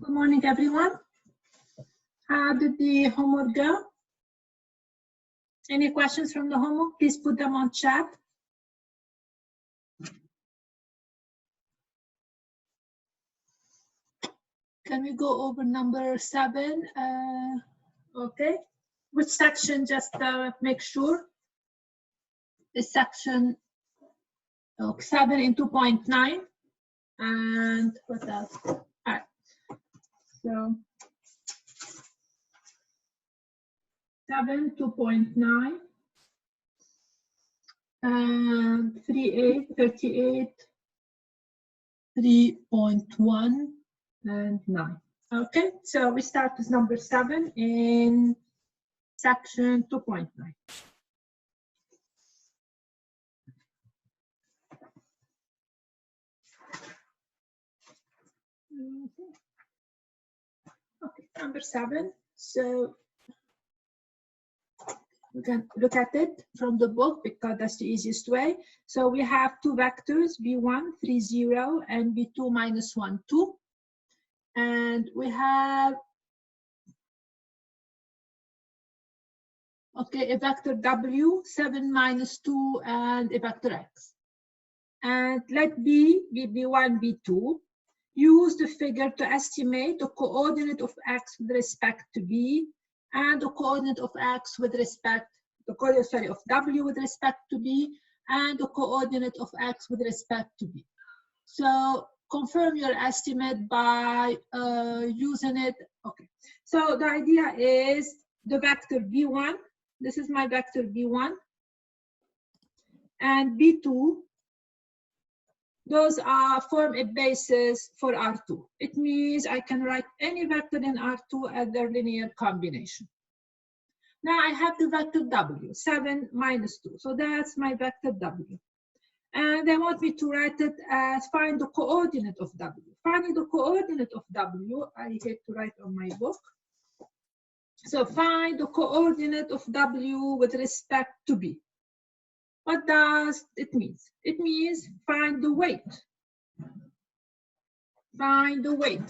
Good morning, everyone. How did the homework go? Any questions from the homework? Please put them on chat. Can we go over number 7? Okay. Which section? Just make sure. This section 7 in 2.9. And what else? All right. So 7, 2.9, and 38, 38, 3.1, and 9. Okay, so we start with number 7 in section 2.9. Okay, number 7. So we can look at it from the book because that's the easiest way. So we have two vectors, b1, 3, 0, and b2, minus 1, 2. And we have, okay, a vector w, 7, minus 2, and a vector x. And let b be b1, b2. Use the figure to estimate the coordinate of x with respect to b and the coordinate of x with respect, the coordinate, sorry, of w with respect to b and the coordinate of x with respect to b. So confirm your estimate by using it. Okay, so the idea is the vector b1, this is my vector b1, and b2, those form a basis for R2. It means I can write any vector in R2 as their linear combination. Now I have the vector W, 7, minus 2. So that's my vector W. And they want me to write it as find the coordinate of W. Finding the coordinate of W, I hate to write on my book. So find the coordinate of W with respect to B. What does it mean? It means find the weight. Find the weight.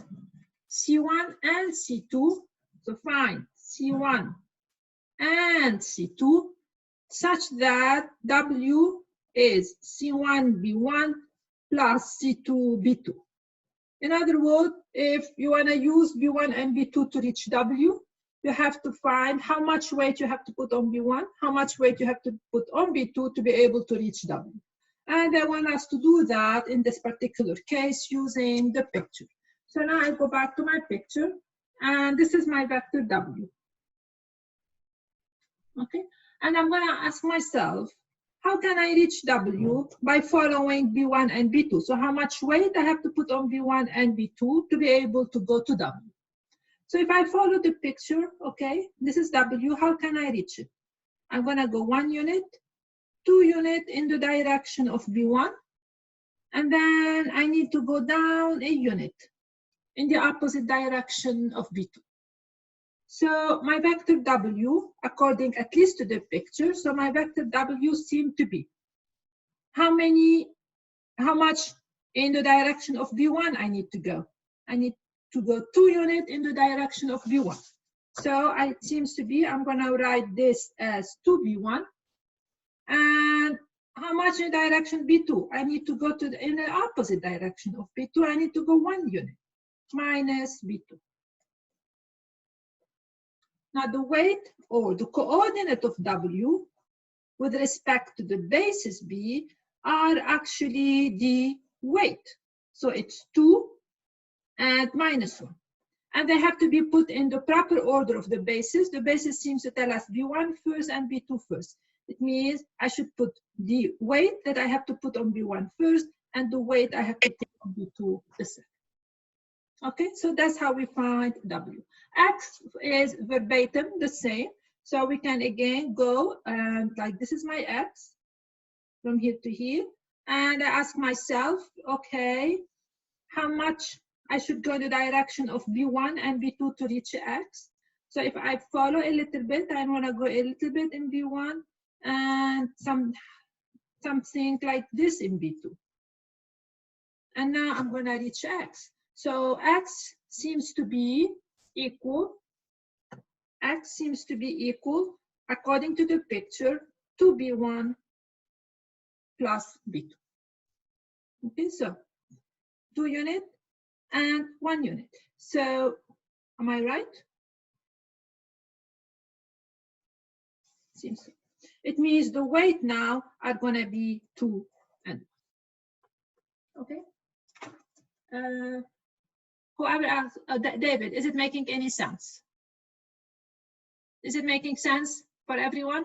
C1 and C2. So find C1 and C2 such that W is C1B1 plus C2B2. In other words, if you want to use B1 and B2 to reach W, you have to find how much weight you have to put on B1, how much weight you have to put on B2 to be able to reach W. And they want us to do that in this particular case using the picture. So now I go back to my picture, and this is my vector W. Okay, and I'm going to ask myself, how can I reach W by following B1 and B2? So how much weight I have to put on B1 and B2 to be able to go to W? So if I follow the picture, okay, this is W, how can I reach it? I'm gonna go 1 unit, 2 unit in the direction of B1, and then I need to go down a unit in the opposite direction of B2. So my vector W, according at least to the picture, so my vector W seemed to be how much in the direction of B1 I need to go? I need to go 2 units in the direction of B1. So it seems to be, I'm gonna write this as 2B1. And how much in direction B2? I need to go in the opposite direction of B2. I need to go 1 unit, minus B2. Now the weight or the coordinate of W with respect to the basis B are actually the weight. So it's 2 and minus 1. And they have to be put in the proper order of the basis. The basis seems to tell us B1 first and B2 first. It means I should put the weight that I have to put on B1 first and the weight I have to put on B2 the second. Okay, so that's how we find W. X is verbatim the same. So we can again go and like this is my X from here to here. And I ask myself, okay, how much I should go in the direction of B1 and B2 to reach X. So if I follow a little bit, I want to go a little bit in B1 and something like this in B2. And now I'm going to reach X. So x seems to be equal, according to the picture, to B1 plus B2. Okay, so 2 units and 1 unit. So am I right? Seems so. It means the weight now are going to be 2 and 1. Okay. Whoever asks, David, is it making any sense? Is it making sense for everyone?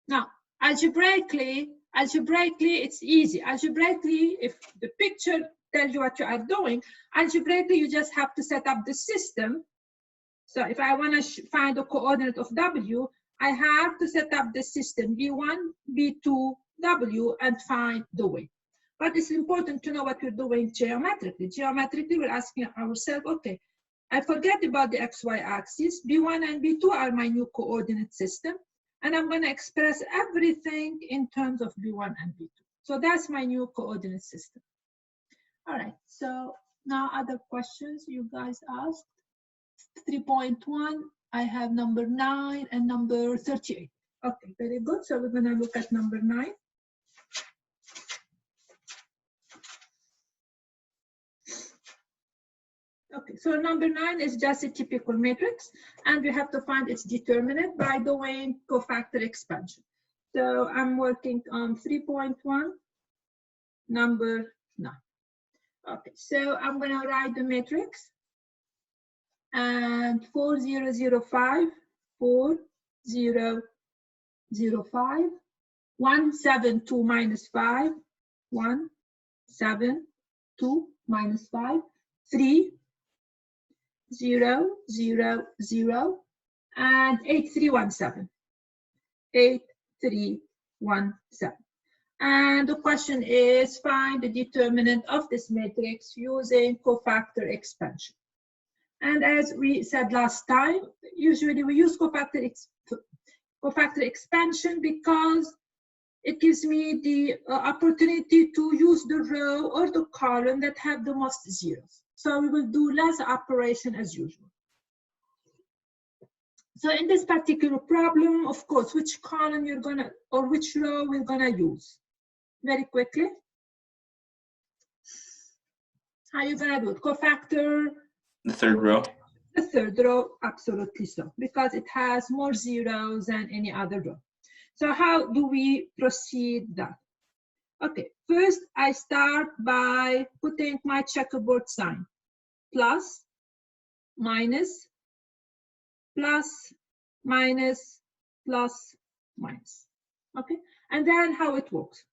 Now, algebraically, it's easy. Algebraically, if the picture tells you what you are doing, algebraically, you just have to set up the system. So if I want to find the coordinate of W, I have to set up the system B1, B2, W, and find the weight. But it's important to know what we're doing geometrically. Geometrically, we're asking ourselves, okay, I forget about the XY axis. B1 and B2 are my new coordinate system. And I'm going to express everything in terms of B1 and B2. So that's my new coordinate system. All right, so now other questions you guys asked. 3.1, I have number 9 and number 38. Okay, very good. So we're going to look at number 9. Okay, so number 9 is just a typical matrix, and we have to find its determinant by doing cofactor expansion. So I'm working on 3.1, number 9. Okay, so I'm going to write the matrix. And 4005, 4005, 172 minus 5, 172 minus 5, 3, 0, 0, 0, and 8317. 8317. And the question is, find the determinant of this matrix using cofactor expansion. And as we said last time, usually we use cofactor expansion because it gives me the opportunity to use the row or the column that have the most zeros. So we will do less operation as usual. So in this particular problem, of course, which column you're gonna, or which row we're gonna use? Very quickly. How are you gonna do it? Cofactor? The third row. The third row, absolutely so, because it has more zeros than any other row. So how do we proceed that? Okay, first I start by putting my checkerboard sign. Plus, minus, plus, minus, plus, minus. Okay, and then how it works.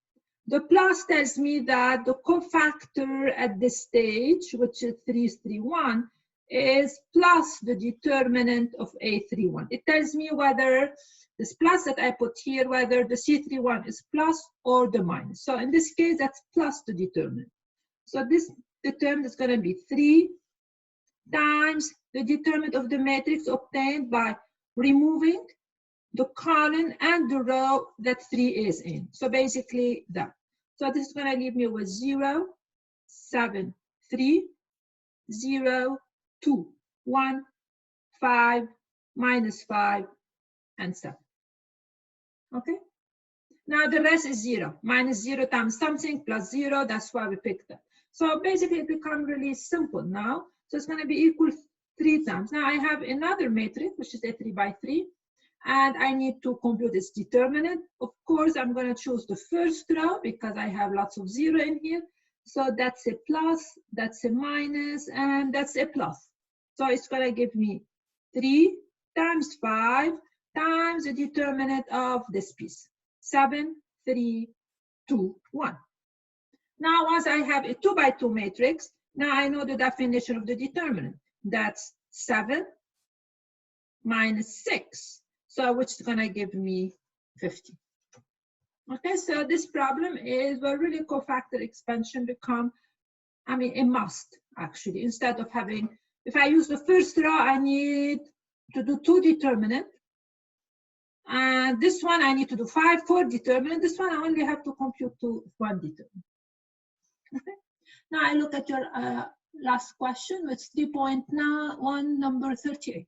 The plus tells me that the cofactor at this stage, which is 331, is plus the determinant of A31. It tells me whether this plus that I put here, whether the C31 is plus or the minus. So in this case, that's plus the determinant. So this determinant is going to be 3 times the determinant of the matrix obtained by removing the column and the row that 3 is in. So basically that. So this is going to leave me with 0, 7, 3, 0, 2, 1, 5, minus 5, and 7. Okay? Now the rest is 0. Minus 0 times something plus 0. That's why we picked that. So basically it becomes really simple now. So it's going to be equal 3 times. Now I have another matrix, which is a 3 by 3. And I need to compute its determinant. Of course, I'm going to choose the first row because I have lots of 0 in here. So that's a plus, that's a minus, and that's a plus. So it's going to give me 3 times 5 times the determinant of this piece. 7, 3, 2, 1. Now, once I have a 2 by 2 matrix, now I know the definition of the determinant. That's 7 minus 6. So which is going to give me 50. Okay, so this problem is where really cofactor expansion become, I mean, a must, actually. Instead of having, if I use the first row, I need to do 2 determinant. And this one, I need to do 5, 4 determinant. This one, I only have to compute 1 determinant. Okay. Now I look at your last question, which is 3.1, number 38.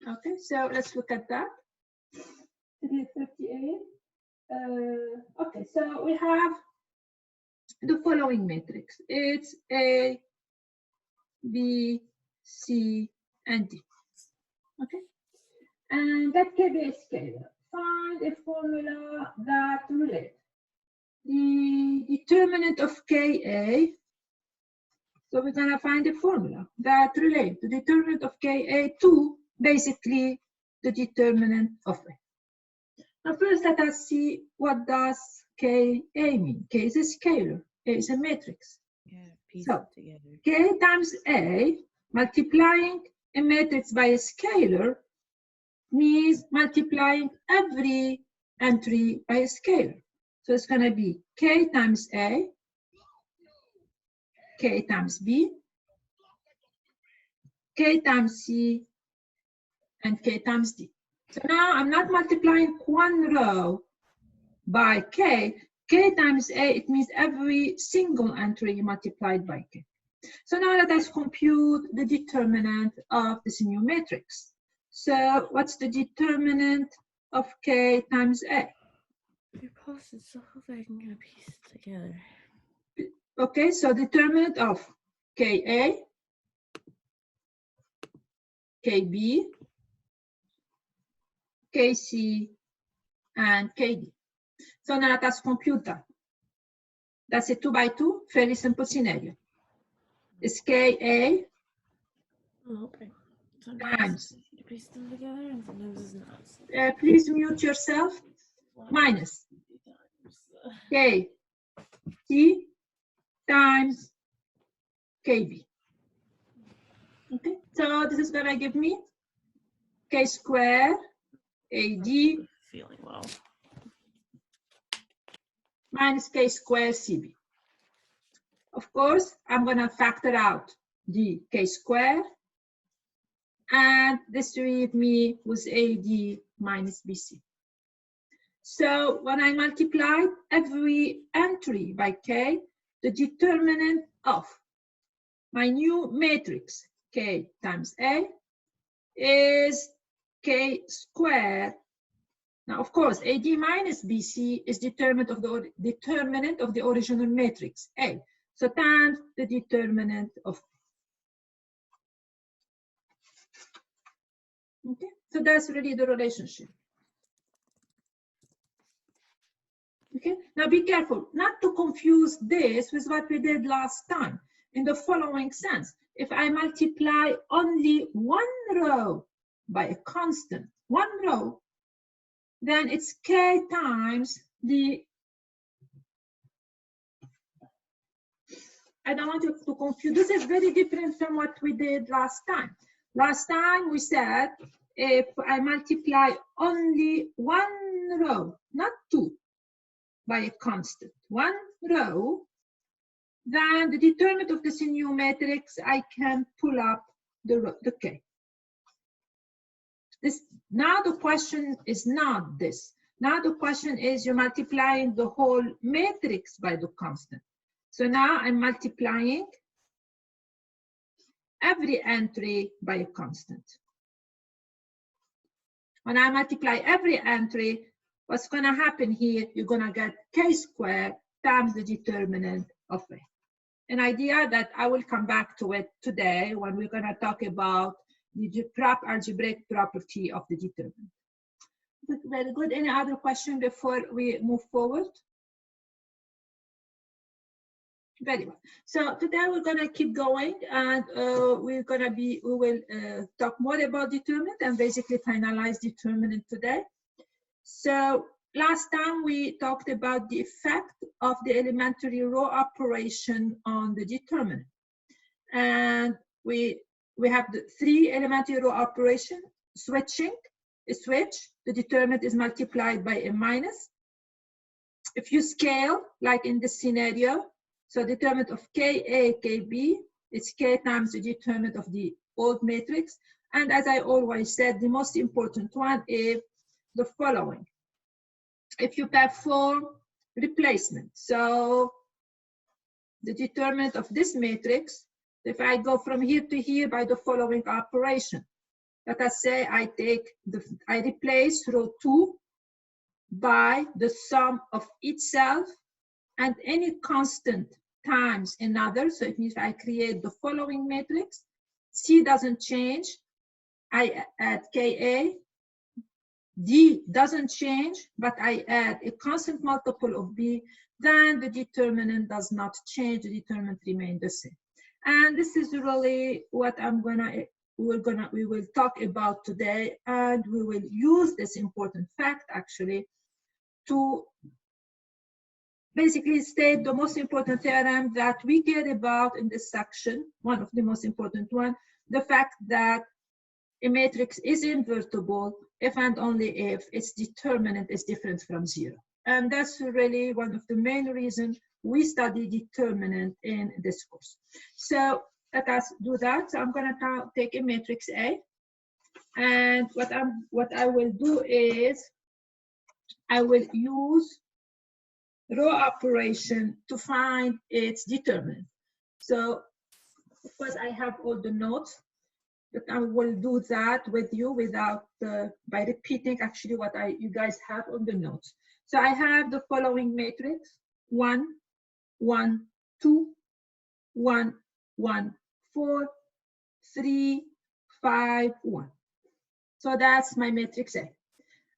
Okay, so let's look at that. 38. Okay, so we have the following matrix. It's A, B, C, and D. Okay, and that can be a scalar. Find a formula that relates the determinant of Ka. So we're gonna find a formula that relates the determinant of Ka to basically the determinant of A. Now first let us see what does Ka mean. K is a scalar, A is a matrix. Yeah, piece So it together. K times A multiplying a matrix by a scalar means multiplying every entry by a scalar. So it's going to be K times A, K times B, K times C, and K times D. So now I'm not multiplying one row by K. K times A, it means every single entry multiplied by K. So now let us compute the determinant of this new matrix. So what's the determinant of K times A? You posted so I can get a piece together. Okay, so determinant of Ka, Kb, Kc, and Kd. So now let us compute that. That's a 2 by 2, fairly simple scenario. It's Ka Oh, okay. times. You piece them together and sometimes it's not. Please mute yourself. Minus K C times Kb. Okay, so this is gonna give me K square AD Feeling well. minus K square CB. Of course, I'm gonna factor out the K square, and this will leave me with AD minus BC. So when I multiply every entry by K, the determinant of my new matrix K times A is K squared. Now, of course, AD minus BC is determinant of the original matrix A. So times the determinant of. Okay, so that's really the relationship. Okay, now be careful not to confuse this with what we did last time in the following sense. If I multiply only one row by a constant, one row, then it's K times the, I don't want you to confuse. This is very different from what we did last time. Last time we said if I multiply only one row, not two, by a constant, one row, then the determinant of this new matrix, I can pull up the K. Now the question is not this. Now the question is you're multiplying the whole matrix by the constant. So now I'm multiplying every entry by a constant. When I multiply every entry, what's going to happen here? You're going to get K squared times the determinant of A. An idea that I will come back to it today when we're going to talk about the algebraic property of the determinant. Very good. Any other question before we move forward? Very well. So today we're going to keep going, and we will talk more about determinant and basically finalize determinant today. So last time we talked about the effect of the elementary row operation on the determinant, and we have the three elementary row operation: switching, a switch, the determinant is multiplied by a minus. If you scale, like in this scenario, so determinant of Ka, Kb, it's K times the determinant of the old matrix. And as I always said, the most important one is the following. If you perform replacement. So the determinant of this matrix, if I go from here to here by the following operation, let us say I replace row 2 by the sum of itself and any constant times another. So it means I create the following matrix. C doesn't change. I add Ka. D doesn't change, but I add a constant multiple of B. Then the determinant does not change. The determinant remains the same. And this is really what we will talk about today, and we will use this important fact actually to basically state the most important theorem that we care about in this section, one of the most important one, the fact that a matrix is invertible if and only if its determinant is different from 0. And that's really one of the main reasons we study determinant in this course. So let us do that. So I'm going to take a matrix A, and what I will do is I will use row operation to find its determinant. So of course I have all the notes, but I will do that with you without by repeating actually what you guys have on the notes. So I have the following matrix: 1, 1, 2, 1, 1, 4, 3, 5, 1. So that's my matrix A.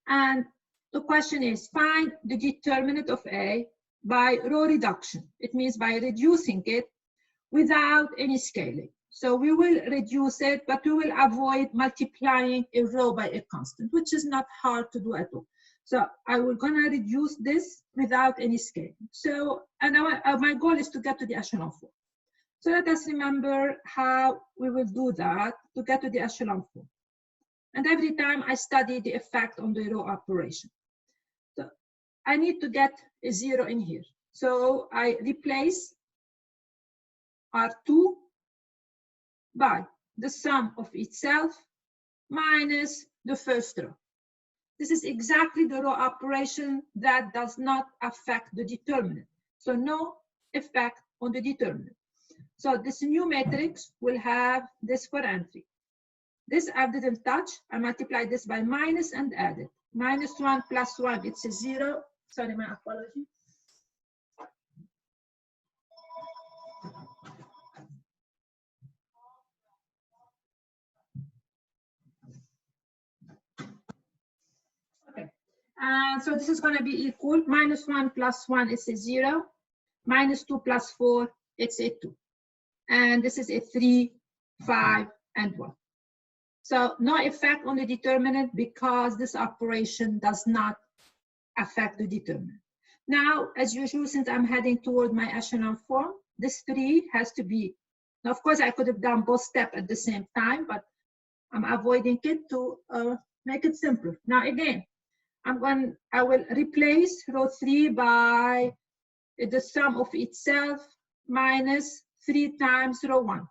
And the question is, find the determinant of A by row reduction. It means by reducing it without any scaling. So we will reduce it, but we will avoid multiplying a row by a constant, which is not hard to do at all. So I will gonna reduce this without any scaling. So, and my goal is to get to the echelon form. So let us remember how we will do that to get to the echelon form. And every time I study the effect on the row operation. So I need to get a 0 in here. So I replace R2 by the sum of itself minus the first row. This is exactly the row operation that does not affect the determinant. So no effect on the determinant. So this new matrix will have this for entry. This I didn't touch. I multiply this by minus and add it. -1 plus 1, it's a 0. Sorry, my apology. Okay. So this is going to be equal. -1 plus 1 is a 0. -2 plus 4, it's a 2. And this is a 3, 5, and 1. So no effect on the determinant because this operation does not affect the determinant. Now, as usual, since I'm heading toward my echelon form, this 3 has to be, now of course I could have done both steps at the same time, but I'm avoiding it to make it simpler. Now again, I will replace row 3 by the sum of itself minus 3 times row 1.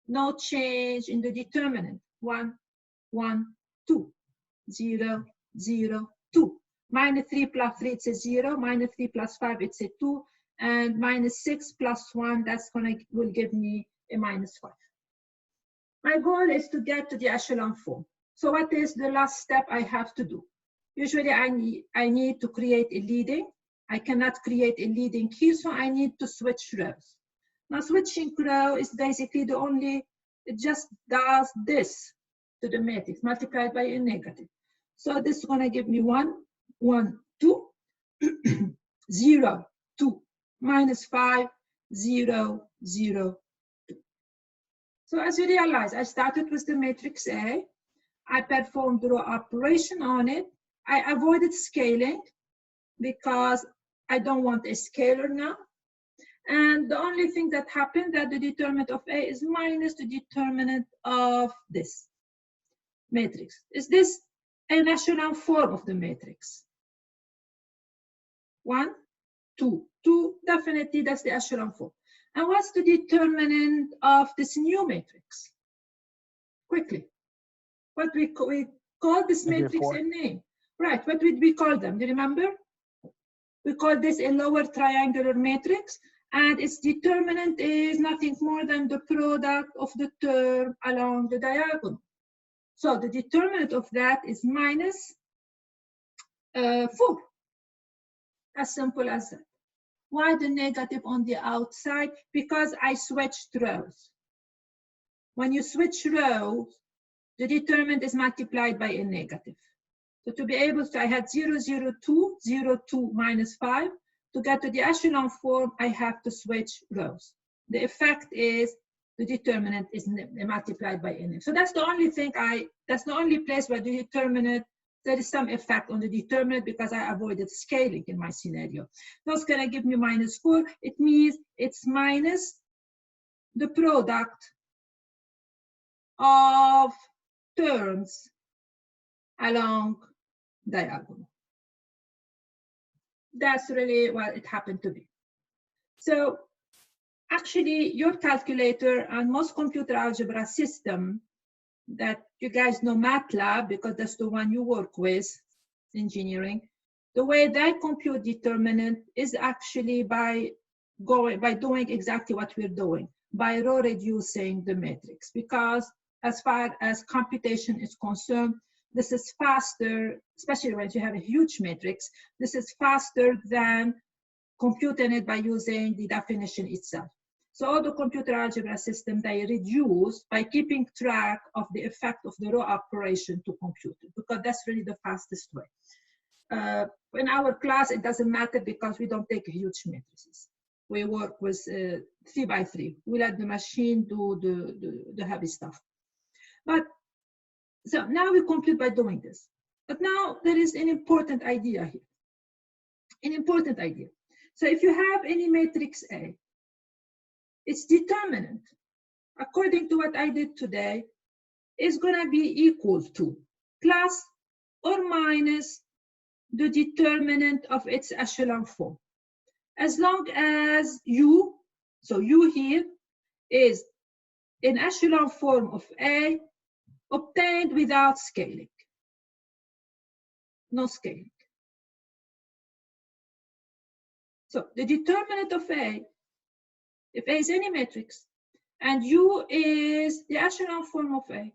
No change in the determinant. 1, 1, 2, 0, 0, 2. -3 plus 3, it's a 0. -3 plus 5, it's a 2. And -6 plus 1, will give me a -5. My goal is to get to the echelon form. So what is the last step I have to do? Usually I need to create a leading. I cannot create a leading here, so I need to switch rows. Now switching row is basically it just does this to the matrix, multiplied by a negative. So this is gonna give me 1, 1, 2, 0, 2, -5, 0, 0, 2. So as you realize, I started with the matrix A. I performed the row operation on it. I avoided scaling because I don't want a scalar now. And the only thing that happened that the determinant of A is minus the determinant of this matrix. Is this an echelon form of the matrix? 1, 2, 2, definitely that's the echelon form. And what's the determinant of this new matrix? Quickly. What we call this matrix a name. Right, what did we call them? Do you remember? We call this a lower triangular matrix, and its determinant is nothing more than the product of the term along the diagonal. So the determinant of that is minus 4. As simple as that. Why the negative on the outside? Because I switched rows. When you switch rows, the determinant is multiplied by a negative. So to be able to, I had 0, 0, 2, 0, 2, minus 5. To get to the echelon form, I have to switch rows. The effect is the determinant is multiplied by n. So that's the only thing that's the only place where the determinant, there is some effect on the determinant because I avoided scaling in my scenario. That's gonna give me minus 4. It means it's minus the product of terms along diagonal. That's really what it happened to be. So actually, your calculator and most computer algebra system that you guys know MATLAB, because that's the one you work with, engineering, the way they compute determinant is actually by doing exactly what we're doing, by row reducing the matrix. Because as far as computation is concerned, this is faster, especially when you have a huge matrix, this is faster than computing it by using the definition itself. So all the computer algebra system, they reduce by keeping track of the effect of the row operation to compute it, because that's really the fastest way. In our class, it doesn't matter because we don't take huge matrices. We work with 3 by 3. We let the machine do the heavy stuff. But so now we compute by doing this. But now there is an important idea here. An important idea. So if you have any matrix A, its determinant, according to what I did today, is going to be equal to plus or minus the determinant of its echelon form. As long as U, so U here, is an echelon form of A obtained without scaling. No scaling. So the determinant of A, if A is any matrix, and U is the echelon form of A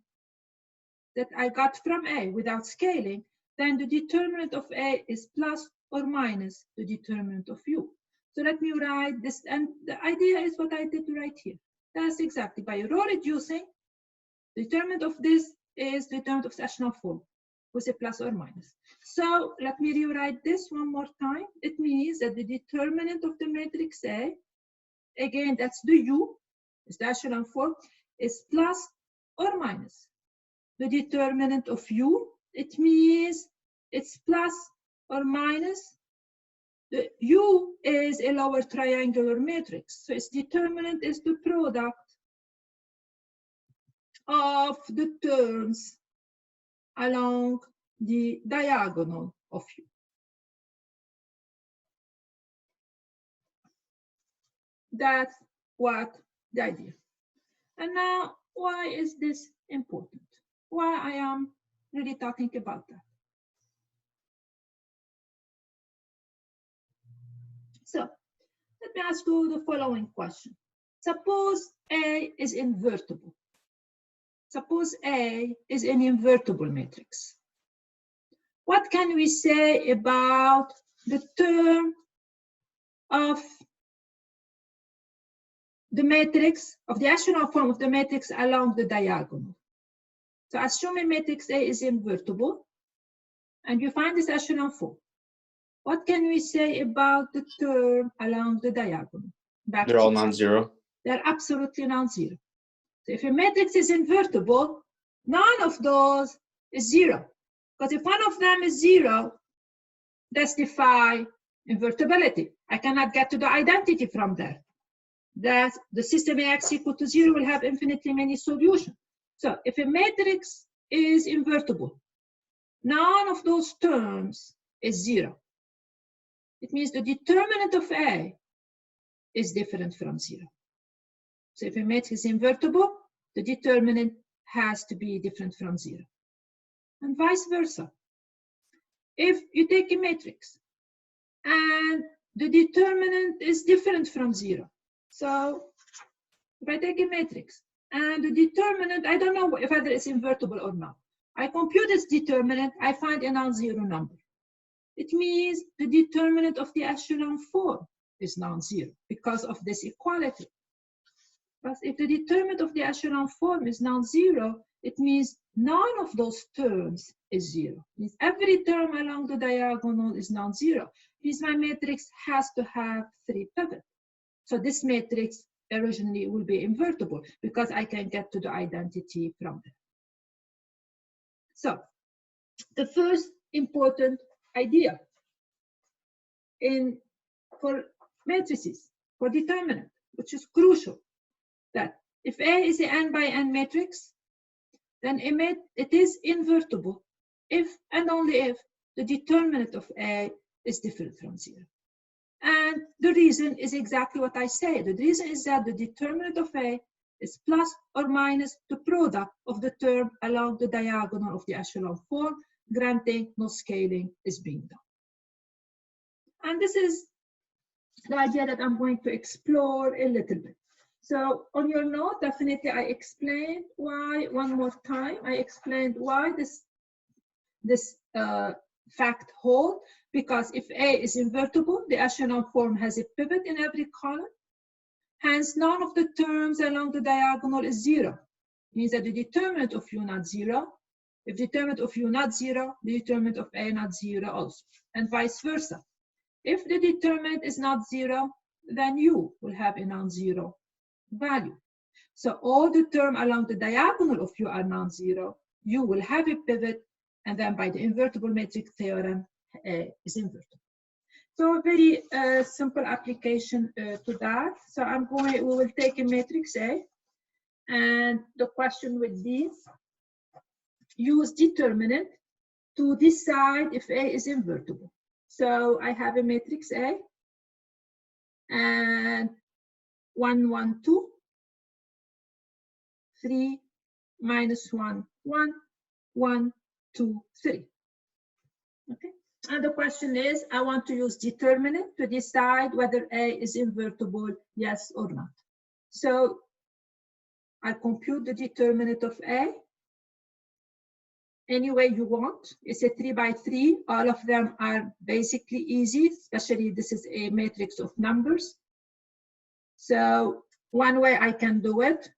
that I got from A without scaling, then the determinant of A is plus or minus the determinant of U. So let me write this, and the idea is what I did right here. That's exactly by row reducing, the determinant of this is the determinant of the echelon form with a plus or minus. So let me rewrite this one more time. It means that the determinant of the matrix A, again, that's the U, is the echelon form, is plus or minus the determinant of U. It means it's plus or minus. The U is a lower triangular matrix, so its determinant is the product of the terms along the diagonal of U. That's what the idea. And now, why is this important? Why I am really talking about that? So let me ask you the following question. Suppose A is invertible. Suppose A is an invertible matrix. What can we say about the term of the matrix, of the echelon form of the matrix along the diagonal? So assuming matrix A is invertible, and you find this echelon form, what can we say about the term along the diagonal? They're all non-zero. They're absolutely non-zero. So if a matrix is invertible, none of those is zero. Because if one of them is zero, that's defy invertibility. I cannot get to the identity from there. That the system AX equal to 0 will have infinitely many solutions. So if a matrix is invertible, none of those terms is 0. It means the determinant of A is different from 0. So if a matrix is invertible, the determinant has to be different from 0. And vice versa. If you take a matrix and the determinant is different from 0. So if I take a matrix and the determinant, I don't know whether it's invertible or not. I compute its determinant, I find a non-zero number. It means the determinant of the echelon form is non-zero because of this equality. But if the determinant of the echelon form is non-zero, it means none of those terms is 0. It means every term along the diagonal is non-zero. It means my matrix has to have 3 pivots. So this matrix originally will be invertible because I can get to the identity from there. So the first important idea for matrices, for determinant, which is crucial, that if A is a n by n matrix, then it is invertible if and only if the determinant of A is different from 0. And the reason is exactly what I say. The reason is that the determinant of A is plus or minus the product of the term along the diagonal of the echelon form, granting no scaling is being done. And this is the idea that I'm going to explore a little bit. So on your note, definitely I explained why, one more time, I explained why this fact holds, because if A is invertible, the echelon form has a pivot in every column. Hence, none of the terms along the diagonal is 0. It means that the determinant of U not 0. If the determinant of U not 0, the determinant of A not 0 also, and vice versa. If the determinant is not 0, then U will have a non-zero value. So all the terms along the diagonal of U are non-zero. U will have a pivot, and then by the invertible matrix theorem, A is invertible. So a very simple application to that. So we will take a matrix A, and the question would be, use determinant to decide if A is invertible. So I have a matrix A, and 1, 1, 2, 3, minus 1, 1, 1, 2, 3. Okay. And the question is, I want to use determinant to decide whether A is invertible, yes or not. So I compute the determinant of A any way you want. It's a 3 by 3. All of them are basically easy, especially this is a matrix of numbers. So one way I can do it,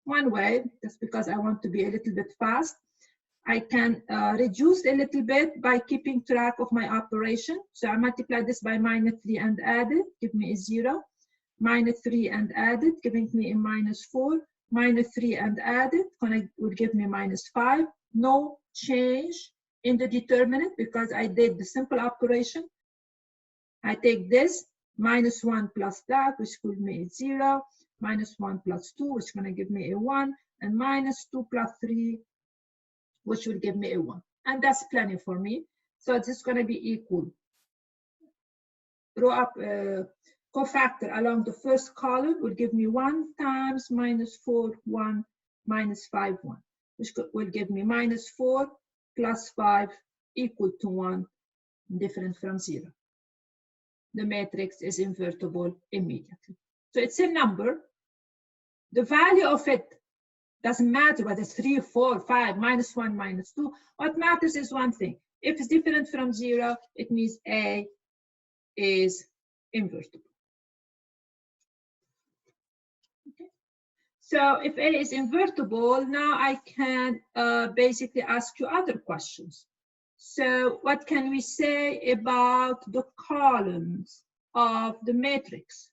one way, just because I want to be a little bit fast, I can reduce a little bit by keeping track of my operation. So I multiply this by minus 3 and add it, give me a 0. Minus 3 and add it, giving me a minus 4. Minus 3 and add it, would give me minus 5. No change in the determinant because I did the simple operation. I take this, minus 1 plus that, which gives me a 0. Minus 1 plus 2, which is going to give me a 1. And minus 2 plus 3, which will give me a 1. And that's plenty for me. So this is going to be equal. Row up cofactor along the first column will give me 1 times minus 4, 1, minus 5, 1, which will give me minus 4 plus 5 equal to 1, different from 0. The matrix is invertible immediately. So it's a number. The value of it doesn't matter whether it's 3, 4, 5, minus 1, minus 2. What matters is one thing. If it's different from 0, it means A is invertible. Okay. So if A is invertible, now I can basically ask you other questions. So what can we say about the columns of the matrix?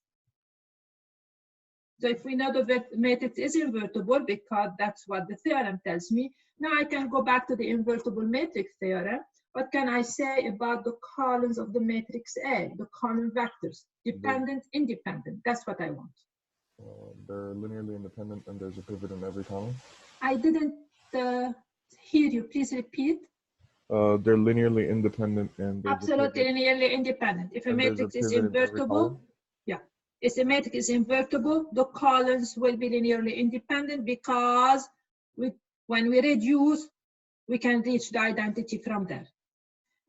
So if we know the matrix is invertible, because that's what the theorem tells me, now I can go back to the invertible matrix theorem. What can I say about the columns of the matrix A, the column vectors, dependent, independent? That's what I want. They're linearly independent and there's a pivot in every column. I didn't hear you. Please repeat. They're linearly independent and absolutely linearly independent. If a matrix is invertible, yeah, if a matrix is invertible, the columns will be linearly independent because when we reduce, we can reach the identity from there.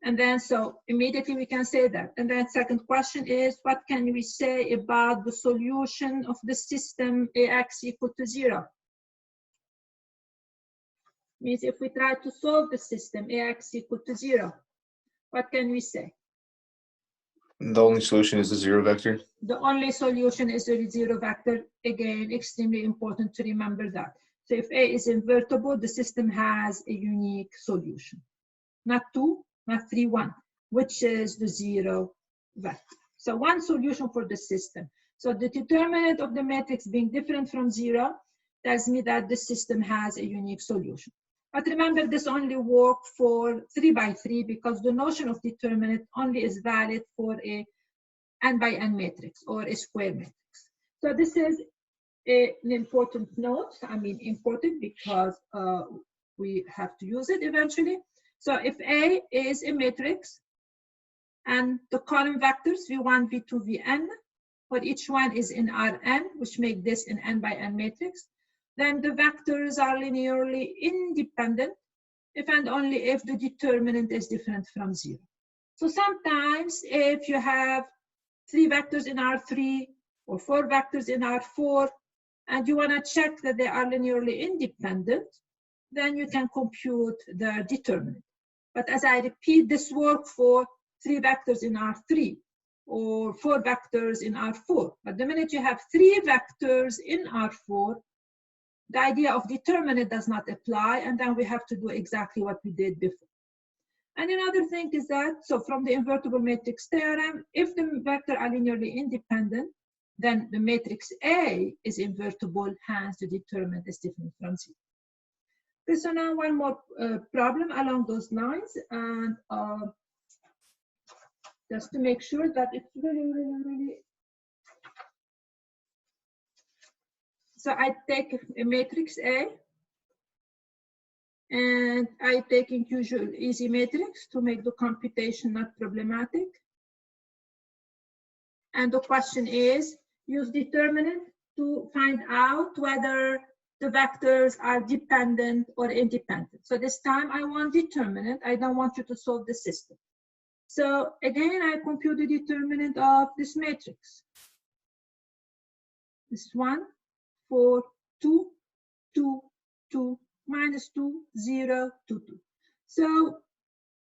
And then, so immediately we can say that. And then second question is, what can we say about the solution of the system AX equal to 0? Means if we try to solve the system AX equal to 0, what can we say? The only solution is the 0 vector. The only solution is the 0 vector. Again, extremely important to remember that. So if A is invertible, the system has a unique solution. Not 2, not 3, 1, which is the 0 vector. So one solution for the system. So the determinant of the matrix being different from 0 tells me that the system has a unique solution. But remember, this only works for 3 by 3 because the notion of determinant only is valid for a n by n matrix or a square matrix. So this is an important note. I mean, important because we have to use it eventually. So if A is a matrix and the column vectors v1, v2, vn, for each one is in Rn, which make this an n by n matrix, then the vectors are linearly independent if and only if the determinant is different from 0. So sometimes if you have 3 vectors in R3 or 4 vectors in R4, and you want to check that they are linearly independent, then you can compute the determinant. But as I repeat, this works for 3 vectors in R3 or 4 vectors in R4. But the minute you have 3 vectors in R4, the idea of determinant does not apply, and then we have to do exactly what we did before. And another thing is that, so from the invertible matrix theorem, if the vectors are linearly independent, then the matrix A is invertible, hence the determinant is different from 0. Okay, so now one more problem along those lines, and just to make sure that it's really. So I take a matrix A, and I take in usual easy matrix to make the computation not problematic. And the question is, use determinant to find out whether the vectors are dependent or independent. So this time I want determinant. I don't want you to solve the system. So again, I compute the determinant of this matrix. This 1, 4, 2, 2, 2, minus 2, 0, 2, 2. So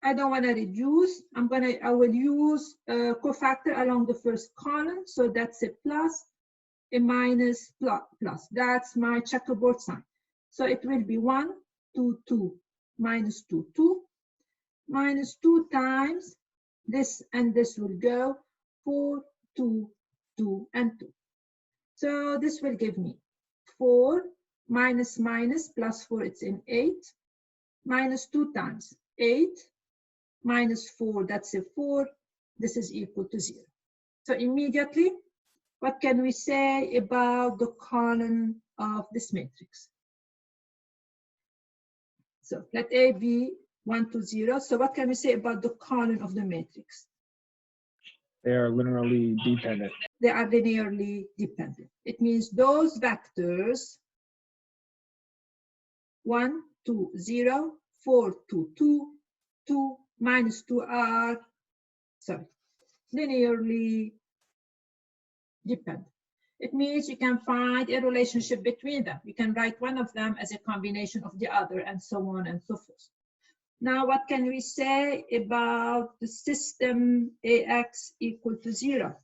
I don't want to reduce. I will use a cofactor along the first column. So that's a plus, a minus, plus. That's my checkerboard sign. So it will be 1, 2, 2, minus 2, 2, minus 2 times this and this will go 4, 2, 2, and 2. So this will give me 4 minus minus plus 4, it's in 8, minus 2 times 8, minus 4, that's a 4, this is equal to 0. So immediately, what can we say about the column of this matrix? So let A be 1 to 0. So what can we say about the column of the matrix? They are linearly dependent. They are linearly dependent. It means those vectors 1, 2, 0, 4, 2, 2, 2, minus 2 are, linearly dependent. It means you can find a relationship between them. You can write one of them as a combination of the other, and so on and so forth. Now, what can we say about the system AX equal to 0?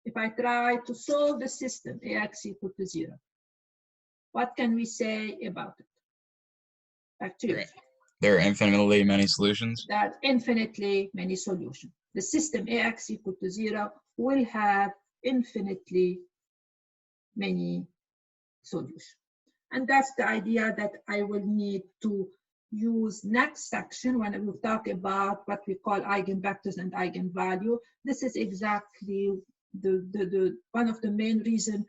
If I try to solve the system AX equal to 0, what can we say about it? Back to you. There are infinitely many solutions. There are infinitely many solutions. The system AX equal to 0 will have infinitely many solutions. And that's the idea that I will need to use next section when I will talk about what we call eigenvectors and eigenvalue. This is exactly the one of the main reasons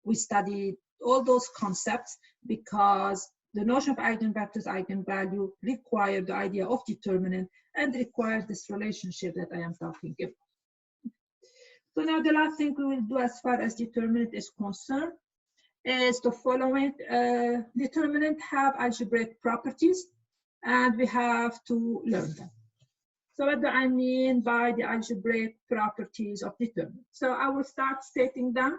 we studied all those concepts, because the notion of eigenvectors, eigenvalue require the idea of determinant and require this relationship that I am talking about. So now the last thing we will do as far as determinant is concerned is the following. Determinant have algebraic properties, and we have to learn them. So what do I mean by the algebraic properties of determinant? So I will start stating them.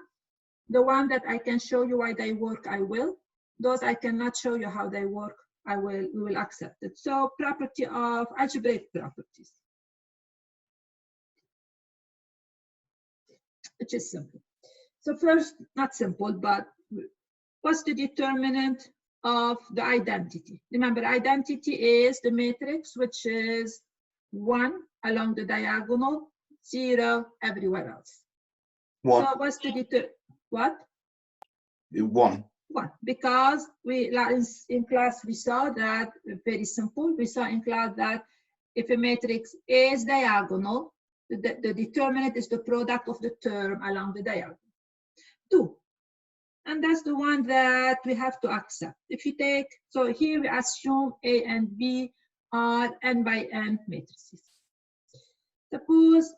The one that I can show you why they work, I will. Those I cannot show you how they work, we will accept it. So property of algebraic properties, which is simple. So first, not simple, but what's the determinant of the identity? Remember, identity is the matrix, which is 1 along the diagonal, 0 everywhere else. 1. So what's the what? 1. 1, because in class we saw that, very simple, we saw in class that if a matrix is diagonal, the determinant is the product of the term along the diagonal. 2, and that's the one that we have to accept. If you take, so here we assume A and B are n by n matrices. Suppose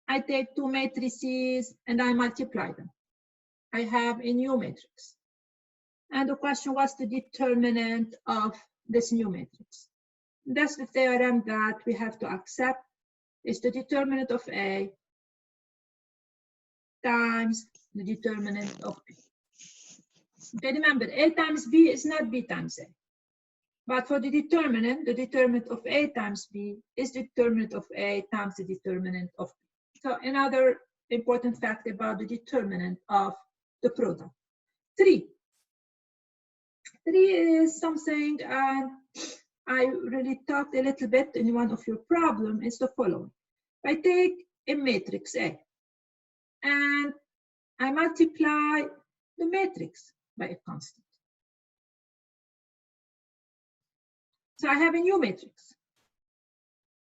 I take 2 matrices and I multiply them. I have a new matrix. And the question, what's the determinant of this new matrix? That's the theorem that we have to accept. Is the determinant of A times the determinant of B. Okay, remember, A times B is not B times A. But for the determinant of A times B is the determinant of A times the determinant of B. So another important fact about the determinant of the product. 3 is something I really talked a little bit in one of your problems. Is the following. I take a matrix A and I multiply the matrix by a constant. So I have a new matrix.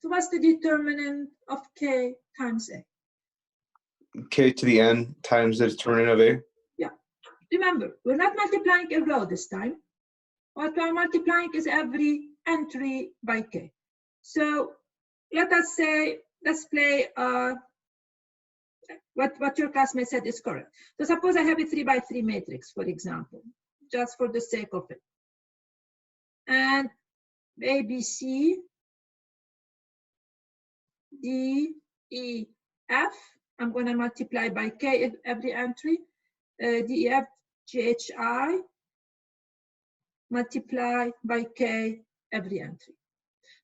So what's the determinant of K times A? K to the n times the determinant of A. Yeah. Remember, we're not multiplying a row this time. What we're multiplying is every entry by K. So let us say, let's play what your classmate said is correct. So suppose I have a 3 by 3 matrix, for example, just for the sake of it. And A, B, C, D, E, F. I'm going to multiply by K every entry. D, E, F, G, H, I. Multiply by K every entry.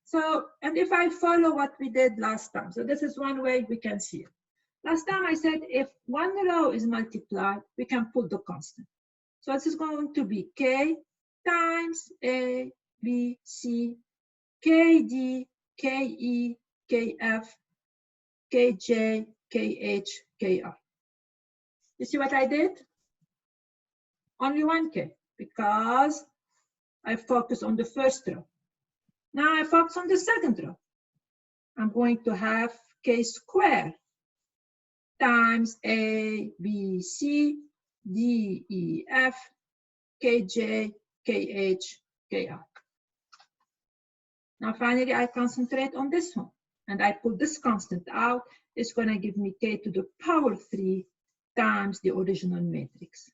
So, and if I follow what we did last time, so this is one way we can see it. Last time I said if one row is multiplied, we can put the constant. So this is going to be K times A, B, C, K, D, K, E, K, F, K, J, K, H, K, R. You see what I did? Only one K, because I focus on the first row. Now I focus on the second row. I'm going to have K squared times A, B, C, D, E, F, K, J, K, H, K, R. Now finally I concentrate on this one and I pull this constant out. It's going to give me K to the power 3 times the original matrix,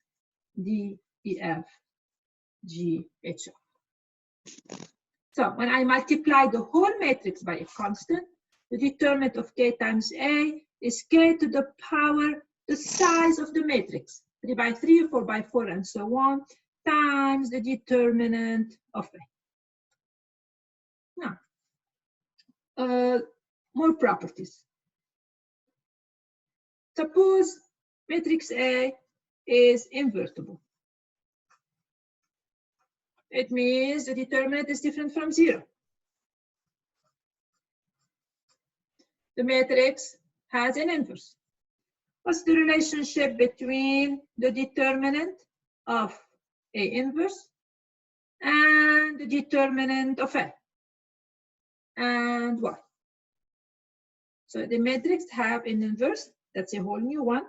D, E, F, G, H, R. So when I multiply the whole matrix by a constant, the determinant of K times A is K to the power, the size of the matrix, 3 by 3, 4 by 4, and so on, times the determinant of A. Now, more properties. Suppose matrix A is invertible. It means the determinant is different from 0. The matrix has an inverse. What's the relationship between the determinant of A inverse and the determinant of A? And what? So the matrix have an inverse. That's a whole new one.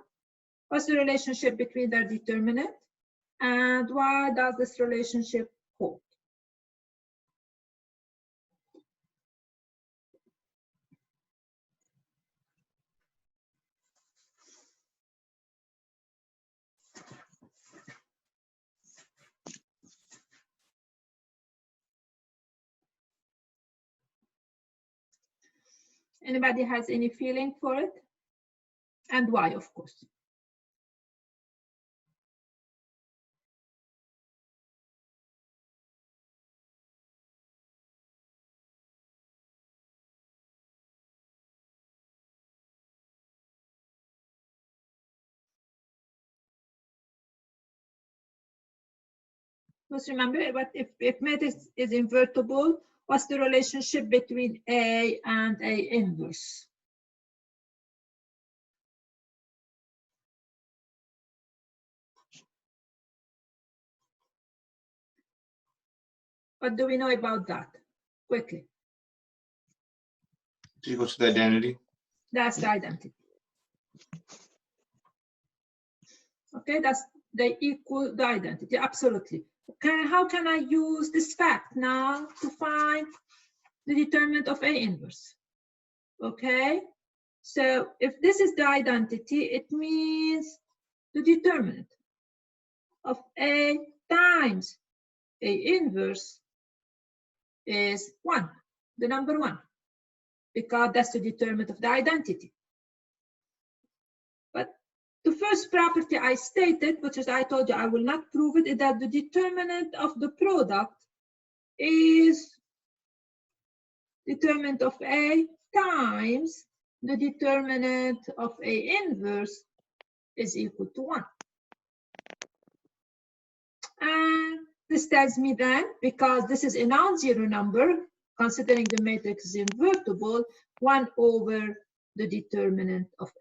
What's the relationship between their determinant? And why does this relationship hold? Anybody has any feeling for it? And why, of course? Just remember, what if matrix is invertible, what's the relationship between A and A inverse? What do we know about that? Quickly. Is equal to the identity. That's the identity. Okay, that's they equal the identity, absolutely. Okay, how can I use this fact now to find the determinant of A inverse? Okay, so if this is the identity, it means the determinant of A times A inverse is 1, the number 1, because that's the determinant of the identity. But the first property I stated, which is I told you I will not prove it, is that the determinant of the product is determinant of A times the determinant of A inverse is equal to 1. And this tells me then, because this is a non-zero number, considering the matrix is invertible, 1 over the determinant of A.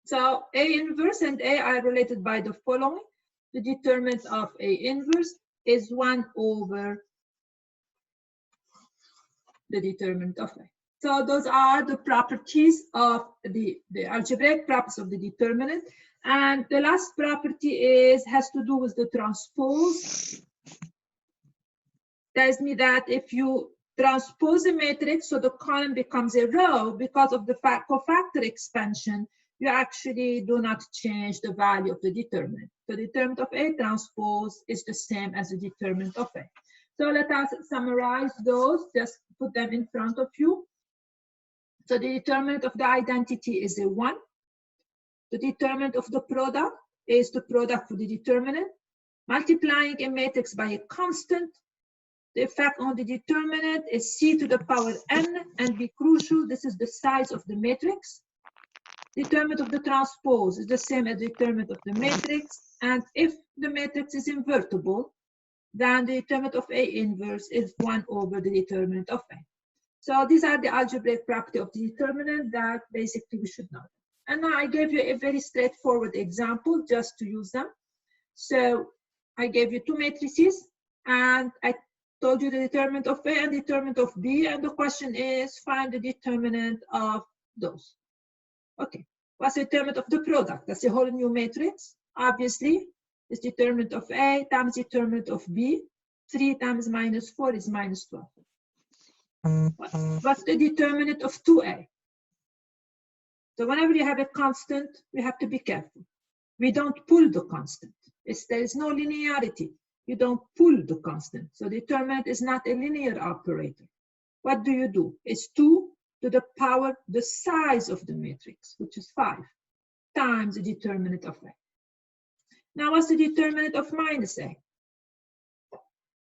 So A inverse and A are related by the following. The determinant of A inverse is 1 over the determinant of A. So those are the properties of the algebraic properties of the determinant. And the last property has to do with the transpose. Tells me that if you transpose a matrix, so the column becomes a row, because of the cofactor expansion, you actually do not change the value of the determinant. The determinant of A transpose is the same as the determinant of A. So let us summarize those, just put them in front of you. So the determinant of the identity is a 1. The determinant of the product is the product for the determinant. Multiplying a matrix by a constant, the effect on the determinant is c to the power n, and be crucial, this is the size of the matrix. Determinant of the transpose is the same as the determinant of the matrix, and if the matrix is invertible, then the determinant of A inverse is 1 over the determinant of A. So these are the algebraic property of the determinant that basically we should know. And now I gave you a very straightforward example just to use them. So I gave you 2 matrices, and I told you the determinant of A and determinant of B, and the question is find the determinant of those. Okay, what's the determinant of the product? That's a whole new matrix. Obviously, it's determinant of A times determinant of B. 3 times minus 4 is minus 12. What's the determinant of 2A? So whenever you have a constant, we have to be careful. We don't pull the constant. There is no linearity. You don't pull the constant. So determinant is not a linear operator. What do? It's 2 to the power, the size of the matrix, which is 5, times the determinant of A. Now, what's the determinant of minus A? I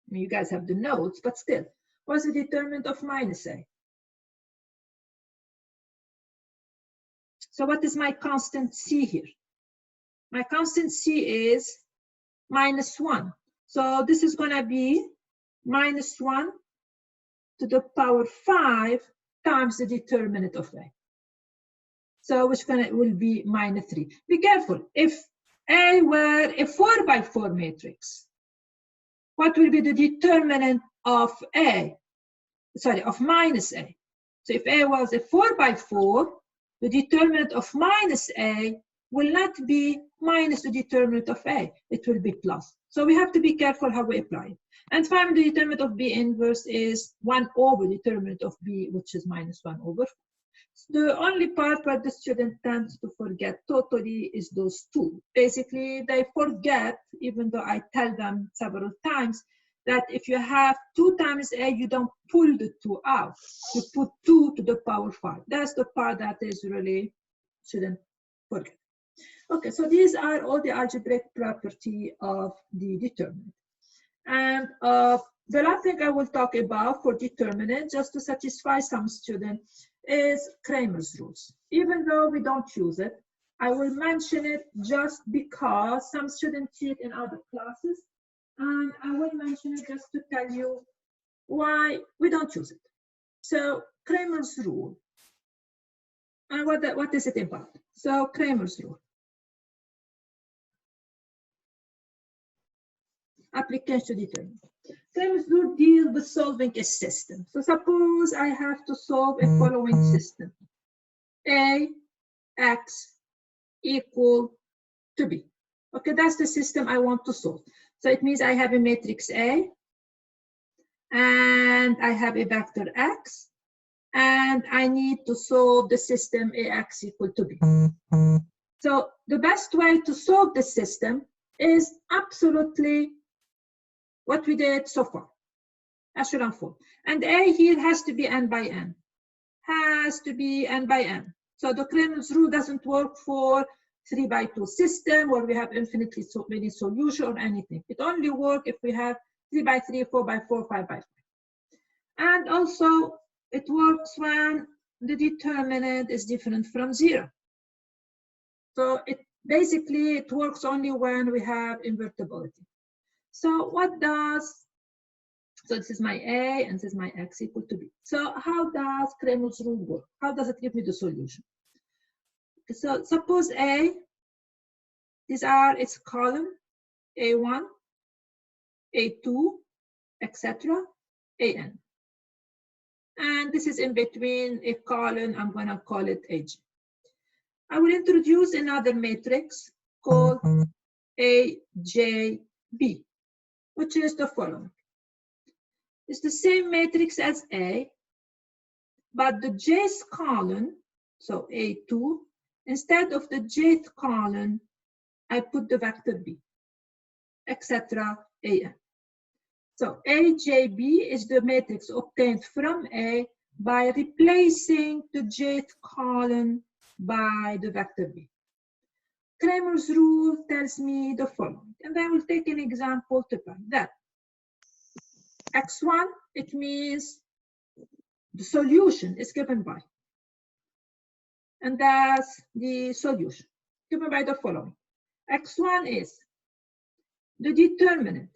mean, you guys have the notes, but still, what's the determinant of minus A? So what is my constant C here? My constant C is minus 1. So this is going to be minus 1 to the power 5 times the determinant of A. So which will be minus 3. Be careful. If A were a 4 by 4 matrix, what will be the determinant of A? Sorry, of minus A. So if A was a 4 by 4, the determinant of minus A will not be minus the determinant of A. It will be plus. So we have to be careful how we apply it. And finally, the determinant of B inverse is 1 over the determinant of B, which is minus 1 over 4. The only part where the student tends to forget totally is those 2. Basically, they forget, even though I tell them several times, that if you have 2 times A, you don't pull the 2 out. You put 2 to the power 5. That's the part that is really shouldn't forget. Okay, so these are all the algebraic property of the determinant. And the last thing I will talk about for determinant, just to satisfy some students, is Cramer's rules. Even though we don't use it, I will mention it just because some students see it in other classes, and I will mention it just to tell you why we don't use it. So Cramer's rule, and what is it about? So Cramer's rule. Application to determinant. Cramer's rule deals with solving a system. So suppose I have to solve a following system. A, X equal to B. Okay, that's the system I want to solve. So it means I have a matrix A, and I have a vector X, and I need to solve the system AX equal to B. So the best way to solve the system is absolutely what we did so far, Asher and Ford. And A here has to be n by n, has to be n by n. So the Cramer's rule doesn't work for 3 by 2 system where we have infinitely so many solutions or anything. It only works if we have 3 by 3, 4 by 4, 5 by 5. And also it works when the determinant is different from 0. So it works only when we have invertibility. So so this is my A and this is my X equal to B. So how does Cramer's rule work? How does it give me the solution? So suppose A, these are its column, A1, A2, etc., AN. And this is in between a column, I'm gonna call it AG. I will introduce another matrix called AJB, which is the following. It's the same matrix as A, but the jth column, so A2, instead of the jth column, I put the vector B, etc., AN. So AJB is the matrix obtained from A by replacing the jth column by the vector B. Cramer's rule tells me the following, and I will take an example to find that. X1, it means the solution is given by, and that's the solution given by the following. X1 is the determinant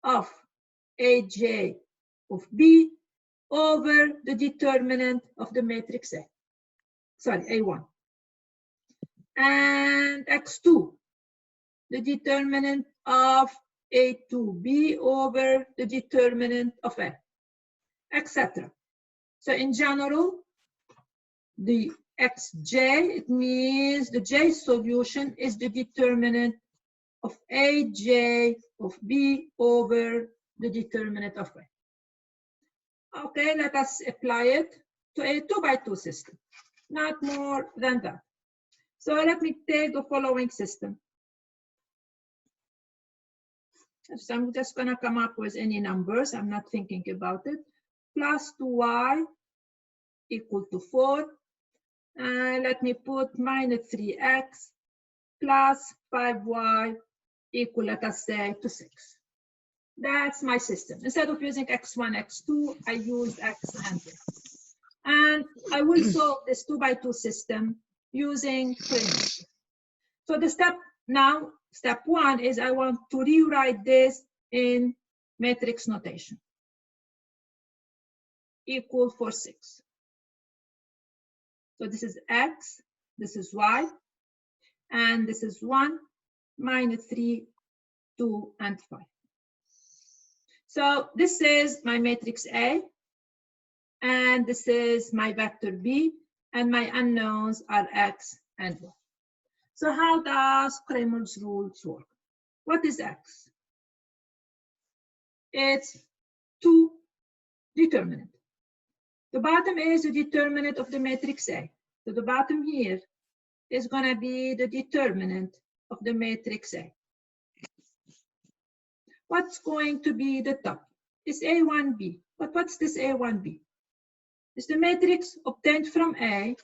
of AJ of B over the determinant of the matrix A. Sorry, A1. And X2, the determinant of A2B over the determinant of A, etc. So in general, the Xj, it means the J solution is the determinant of AJ of B over the determinant of A. Okay, let us apply it to a 2 by 2 system, not more than that. So let me take the following system. So I'm just gonna come up with any numbers, I'm not thinking about it. Plus 2y equal to 4. And let me put minus 3x plus 5y equal, let us say, to 6. That's my system. Instead of using x1, x2, I use x and y. And I will solve this 2 by 2 system using Cramer's. So the step 1 is I want to rewrite this in matrix notation. Equal for 6. So this is x, this is y, and this is 1, minus 3, 2, and 5. So this is my matrix A, and this is my vector B, and my unknowns are x and y. So how does Cramer's rules work? What is x? It's 2 determinant. The bottom is the determinant of the matrix A. So the bottom here is going to be the determinant of the matrix A. what's going to be the top? It's A1B. But what's this A1B? It's the matrix obtained from A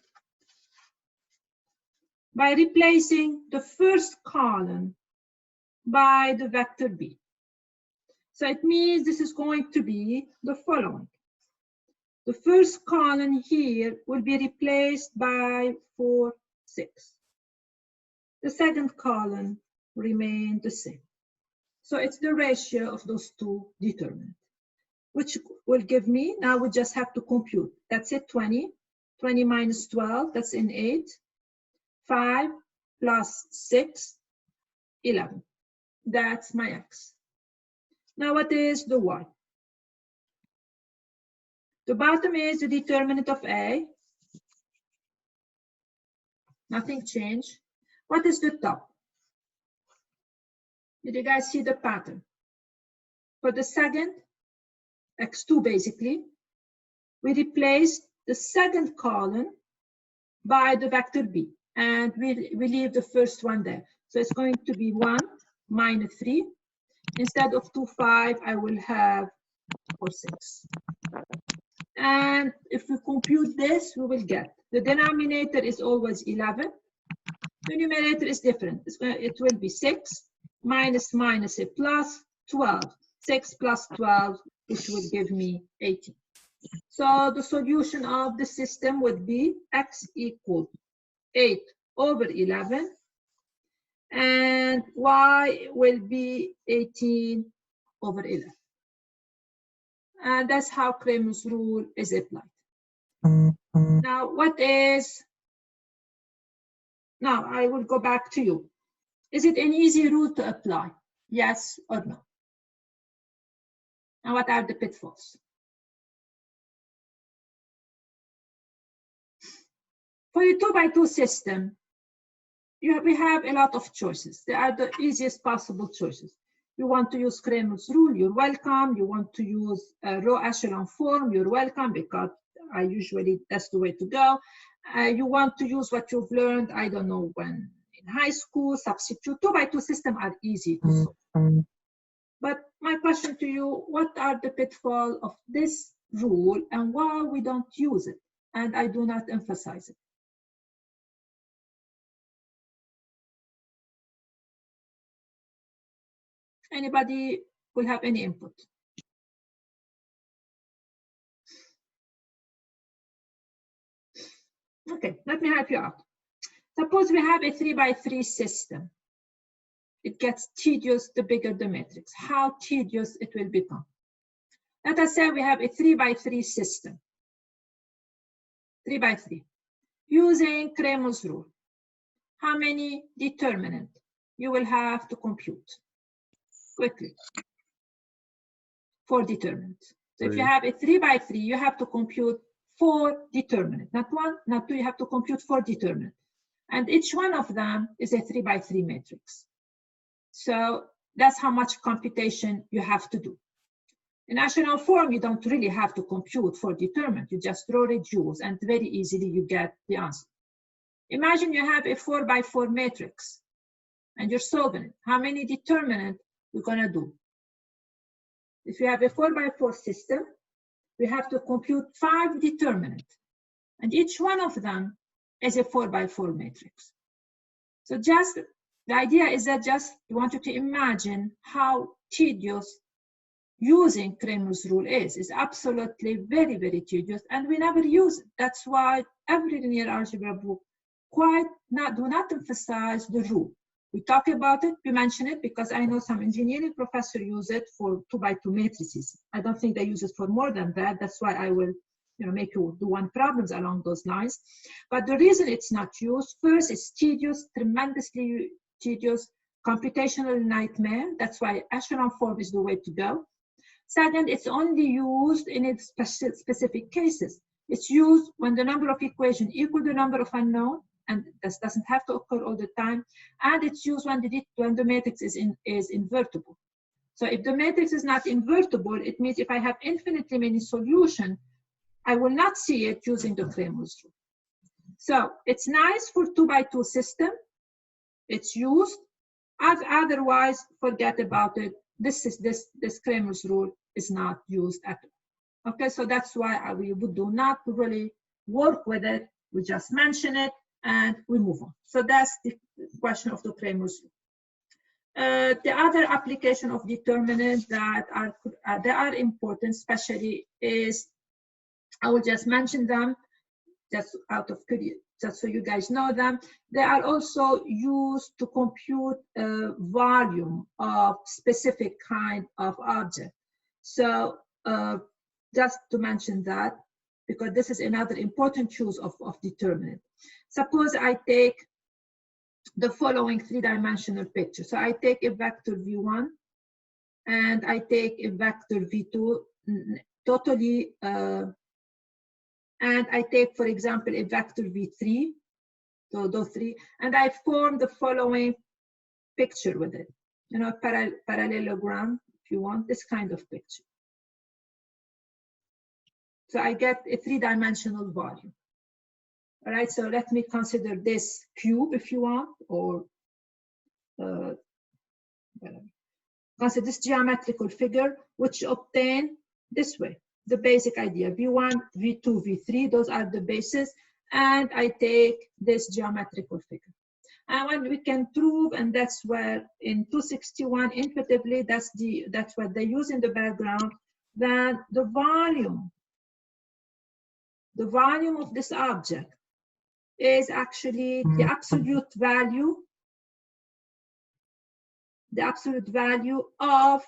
by replacing the first column by the vector B. So it means this is going to be the following. The first column here will be replaced by 4, 6. The second column remain the same. So it's the ratio of those two determinants, which will give me, now we just have to compute. That's it, 20. 20 minus 12, that's in 8. 5 plus 6, 11. That's my X. Now what is the Y? The bottom is the determinant of A. Nothing changed. What is the top? Did you guys see the pattern? For the second, X2 basically, we replaced the second column by the vector B, and we leave the first one there. So it's going to be 1 minus 3. Instead of 2, 5, I will have 4, 6. And if we compute this, we will get the denominator is always 11. The numerator is different. It will be 6 minus a plus 12. 6 plus 12, which will give me 18. So the solution of the system would be X equal 8 over 11. And Y will be 18 over 11. And that's how Cramer's rule is applied. Now, now I will go back to you. Is it an easy rule to apply? Yes or no? And what are the pitfalls? For a 2x2 system, we have a lot of choices. They are the easiest possible choices. You want to use Cramer's rule, you're welcome. You want to use a row echelon form, you're welcome, because that's the way to go. You want to use what you've learned, I don't know, when in high school, substitute. 2x2 systems are easy to solve. But my question to you, what are the pitfalls of this rule and why we don't use it? And I do not emphasize it. Anybody will have any input? Okay, let me help you out. Suppose we have a 3x3 system. It gets tedious the bigger the matrix. How tedious it will become. Let us say we have a 3x3 system. 3x3. Using Cramer's rule. How many determinants you will have to compute? Quickly. 4 determinants. So if you have a 3x3, you have to compute 4 determinants. Not 1, not 2, you have to compute 4 determinants. And each one of them is a 3x3 matrix. So that's how much computation you have to do. In echelon form, you don't really have to compute 4 determinants. You just row reduce and very easily you get the answer. Imagine you have a 4x4 matrix and you're solving it. How many determinants you're gonna do? If you have a 4x4 system, we have to compute 5 determinants. And each one of them is a 4x4 matrix. So just, the idea is that just I want you to imagine how tedious using Cramer's rule is. It's absolutely very, very tedious, and we never use it. That's why every linear algebra book do not emphasize the rule. We talk about it, we mention it, because I know some engineering professors use it for 2x2 matrices. I don't think they use it for more than that. That's why I will make you do one problems along those lines. But the reason it's not used, first, it's tedious, tremendously tedious, computational nightmare. That's why echelon form is the way to go. Second, it's only used in its specific cases. It's used when the number of equations equal the number of unknown, and this doesn't have to occur all the time. And it's used when the matrix is invertible. So if the matrix is not invertible, it means if I have infinitely many solutions, I will not see it using the Cramer's rule. So it's nice for 2x2 system. It's used. Otherwise, forget about it. this Kramer's rule is not used at all. Okay, so that's why we do not really work with it. We just mention it and we move on. So that's the question of the Kramer's rule. The other application of determinants that are important, especially, is I will just mention them just out of curiosity, just so you guys know them. They are also used to compute volume of specific kind of object. So just to mention that, because this is another important use of determinant. Suppose I take the following three-dimensional picture. So I take a vector v1 and I take a vector v2 totally, and I take, for example, a vector v3, so those three, and I form the following picture with it, you know, parallelogram, if you want, this kind of picture. So I get a three-dimensional volume. All right, so let me consider this cube, if you want, or consider this geometrical figure, which obtain this way, the basic idea, v1, v2, v3, those are the bases, and I take this geometrical figure. And when we can prove, and that's where in 261 intuitively, that's what they use in the background, that the volume of this object is actually the absolute value of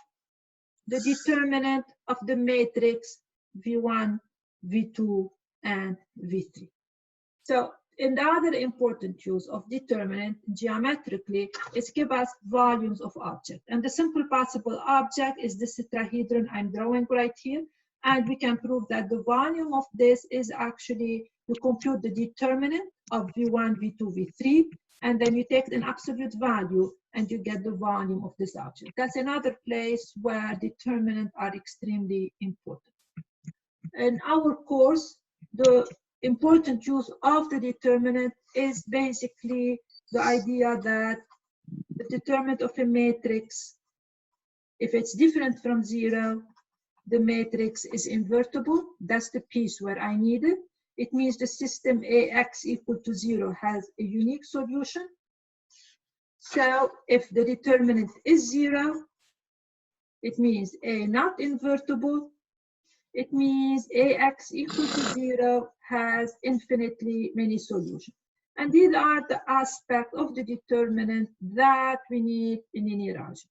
the determinant of the matrix v1, v2, and v3. So another important use of determinant geometrically is give us volumes of object. And the simple possible object is this tetrahedron I'm drawing right here. And we can prove that the volume of this is actually, you compute the determinant of v1, v2, v3, and then you take an absolute value and you get the volume of this object. That's another place where determinants are extremely important. In our course, the important use of the determinant is basically the idea that the determinant of a matrix, if it's different from 0, the matrix is invertible. That's the piece where I need it. It means the system AX equal to 0 has a unique solution. So if the determinant is 0, it means A not invertible. It means AX equal to 0 has infinitely many solutions. And these are the aspects of the determinant that we need in linear algebra.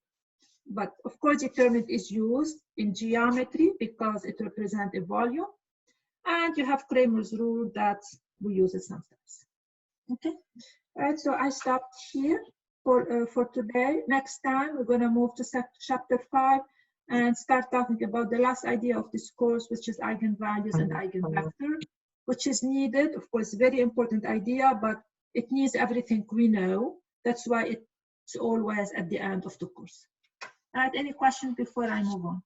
But of course, determinant is used in geometry because it represents a volume. And you have Kramer's rule that we use it sometimes. Okay, all right, so I stopped here for today. Next time, we're going to move to chapter 5 and start talking about the last idea of this course, which is eigenvalues and eigenvector, which is needed. Of course, very important idea, but it needs everything we know. That's why it's always at the end of the course. All right, any questions before I move on?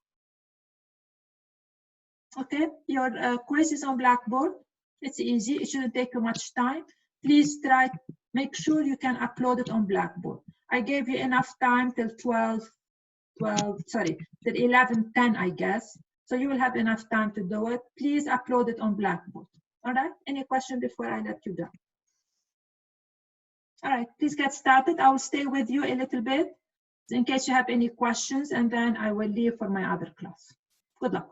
Okay, your quiz is on Blackboard. It's easy, it shouldn't take you much time. Please make sure you can upload it on Blackboard. I gave you enough time till till 11:10, I guess. So you will have enough time to do it. Please upload it on Blackboard. All right, any question before I let you go? All right, please get started. I will stay with you a little bit in case you have any questions, and then I will leave for my other class. Good luck.